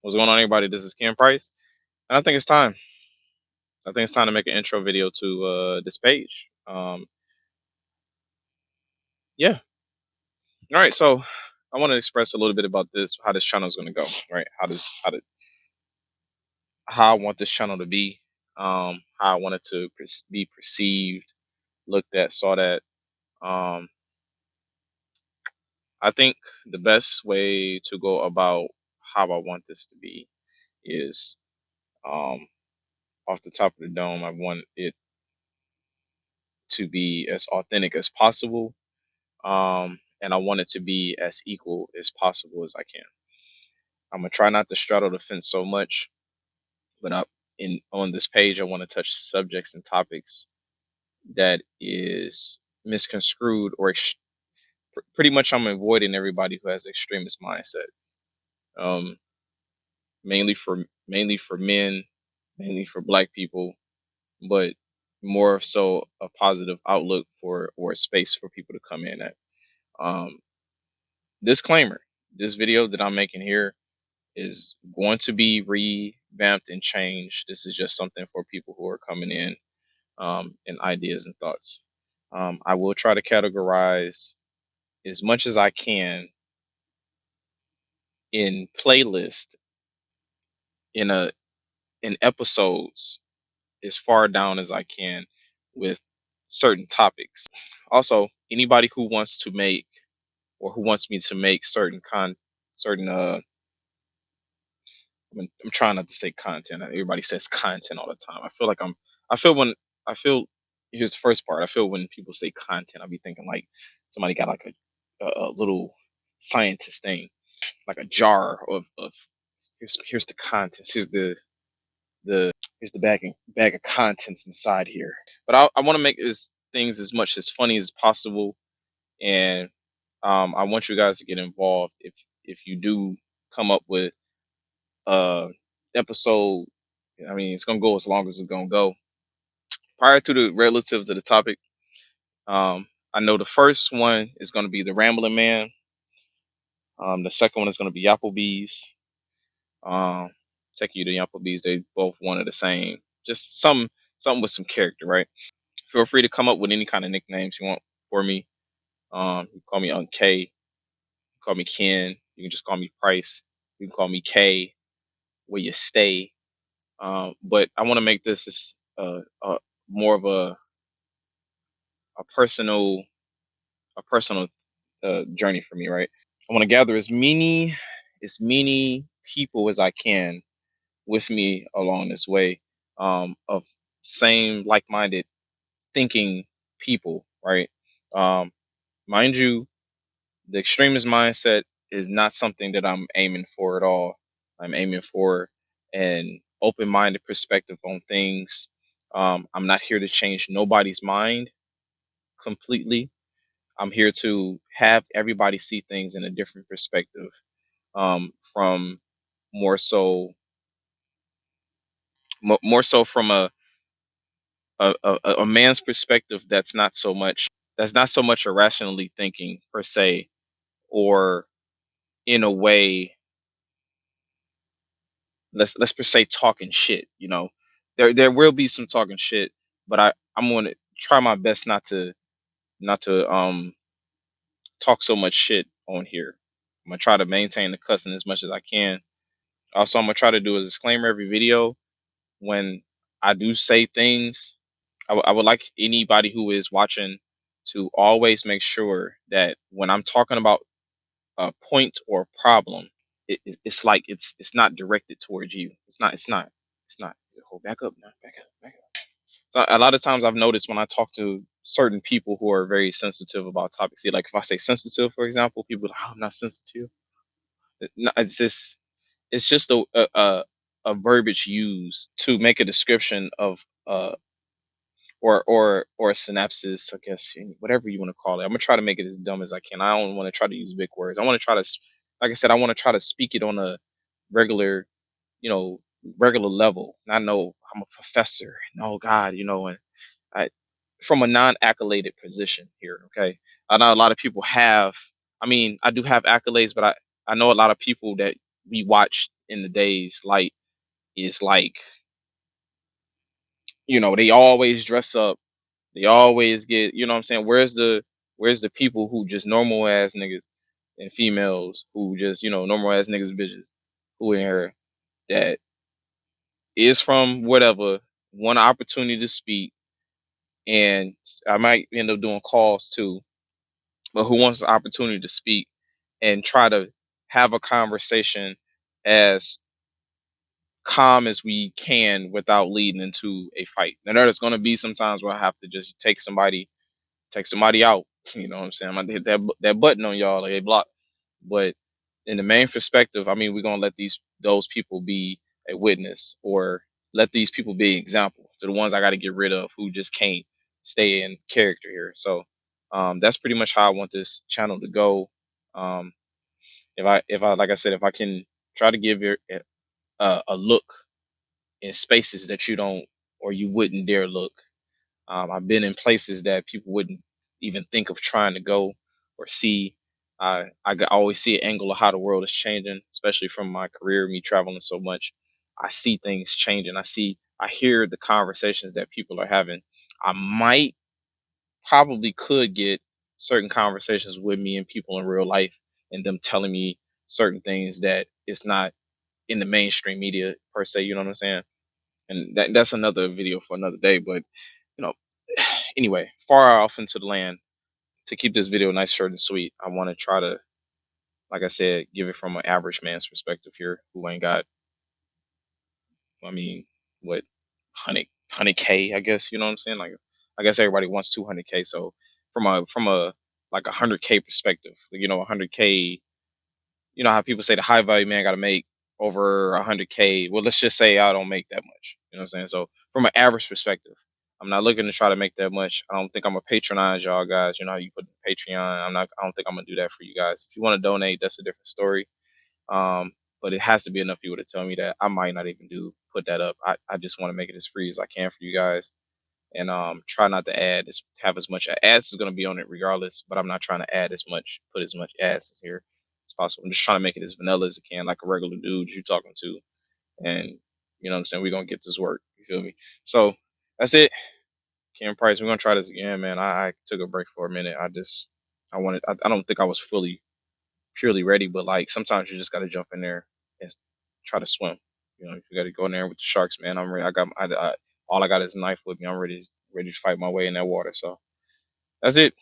What's going on, everybody? This is Ken Price, and I think it's time. I think it's time to make an intro video to this page. Yeah. All right. So I want to express a little bit about this, how this channel is going to go, right? How I want this channel to be, how I want it to be perceived, looked at, saw that. Um, I think the best way to go about how I want this to be is um, off the top of the dome. I want it to be as authentic as possible, and I want it to be as equal as possible as I can. I'm gonna try not to straddle the fence so much, but in on this page, I want to touch subjects and topics that is misconstrued or pretty much I'm avoiding everybody who has extremist mindset. Um, mainly for men, mainly for Black people, but more so a positive outlook for or a space for people to come in at. Um, Disclaimer: this video that I'm making here is going to be revamped and changed. This is just something for people who are coming in, and ideas and thoughts. I will try to categorize as much as I can in playlist in a in episodes as far down as I can with certain topics. Also, anybody who wants to make or who wants me to make certain I'm trying not to say content. Everybody says content all the time. I feel when I feel here's the first part. I feel when people say content, I'll be thinking like somebody got like a little scientist thing, like a jar of here's the contents. The here's the bag of contents inside here. But I want to make this things as much as funny as possible, and I want you guys to get involved. If you do come up with episode, I mean, it's gonna go as long as it's gonna go. Prior to the relative to the topic, I know the first one is gonna be the Rambling Man. The second one is gonna be Applebee's. Um, Take you to Applebee's. They both one of the same. Just something with some character, right? Feel free to come up with any kind of nicknames you want for me. You can call me Unc K. You can call me Ken. You can just call me Price. You can call me K. Where you stay. But I want to make this more of a personal a personal journey for me, right? I want to gather as many people as I can with me along this way, of same like-minded thinking people, right? Um, Mind you, the extremist mindset is not something that I'm aiming for at all. I'm aiming for an open-minded perspective on things. I'm not here to change nobody's mind completely. I'm here to have everybody see things in a different perspective, from more so more so from a man's perspective that's not so much irrationally thinking per se, or in a way, let's per se talking shit. There will be some talking shit, but I'm going to try my best not to talk so much shit on here. I'm gonna try to maintain the cussing as much as I can. Also, I'm gonna try to do a disclaimer every video when I do say things. I would like anybody who is watching to always make sure that when I'm talking about a point or problem, it's like it's not directed towards you. It's not. Hold back up now. Back up. So a lot of times I've noticed when I talk to certain people who are very sensitive about topics, see, like if I say sensitive, for example, people are like, oh, I'm not sensitive. No, it's just a verbiage used to make a description of or a synopsis, I guess, whatever you want to call it. I'm gonna try to make it as dumb as I can. I don't want to try to use big words. I want to try to, like I said, I want to try to speak it on a regular, you know, regular level. And I know I'm a professor, and oh God, and I from a non-accoladed position here. Okay, I know a lot of people have. I mean, I do have accolades, but I know a lot of people that we watch in the day's light is like, they always dress up. They always get, you know what I'm saying? Where's the people who just normal ass niggas and females who just, normal ass niggas and bitches who in here that is from whatever, one opportunity to speak, and I might end up doing calls too, but who wants the opportunity to speak and try to have a conversation as calm as we can without leading into a fight. Now there's gonna be some times where I have to just take somebody out. You know what I'm saying? I'm gonna hit that button on y'all, like they block. But in the main perspective, I mean, we're gonna let those people be a witness, or let these people be an example to the ones I got to get rid of who just can't stay in character here. So that's pretty much how I want this channel to go. Um, if I like I said, if I can try to give you a look in spaces that you don't or you wouldn't dare look. I've been in places that people wouldn't even think of trying to go or see. Always see an angle of how the world is changing, especially from my career, me traveling so much. I see things changing. I hear the conversations that people are having. I might probably could get certain conversations with me and people in real life, and them telling me certain things that it's not in the mainstream media per se. You know what I'm saying? And that's another video for another day. But you know, anyway, far off into the land. To keep this video nice, short, and sweet, I want to try to, like I said, give it from an average man's perspective here, who ain't got, I mean, what, 100K, I guess. You know what I'm saying? Like, I guess everybody wants 200K. So from a like 100K perspective, 100K. You know how people say the high value man got to make over 100K. Well, let's just say I don't make that much. You know what I'm saying? So from an average perspective, I'm not looking to try to make that much. I don't think I'm gonna patronize y'all guys. You know how you put Patreon. I'm not. I don't think I'm gonna do that for you guys. If you want to donate, that's a different story. Um, but it has to be enough people to tell me that I might not even put that up. I just want to make it as free as I can for you guys, and try not to have as much ads is going to be on it regardless, but I'm not trying to put as much ads as here as possible. I'm just trying to make it as vanilla as I can, like a regular dude you're talking to, and you know what I'm saying, we're gonna get this work. You feel me? So that's it. Ken Price, we're gonna try this again, man. I took a break for a minute. I don't think I was fully purely ready, but like sometimes you just gotta jump in there and try to swim. You gotta go in there with the sharks, man. I'm ready. All I got is a knife with me. I'm ready to fight my way in that water. So that's it.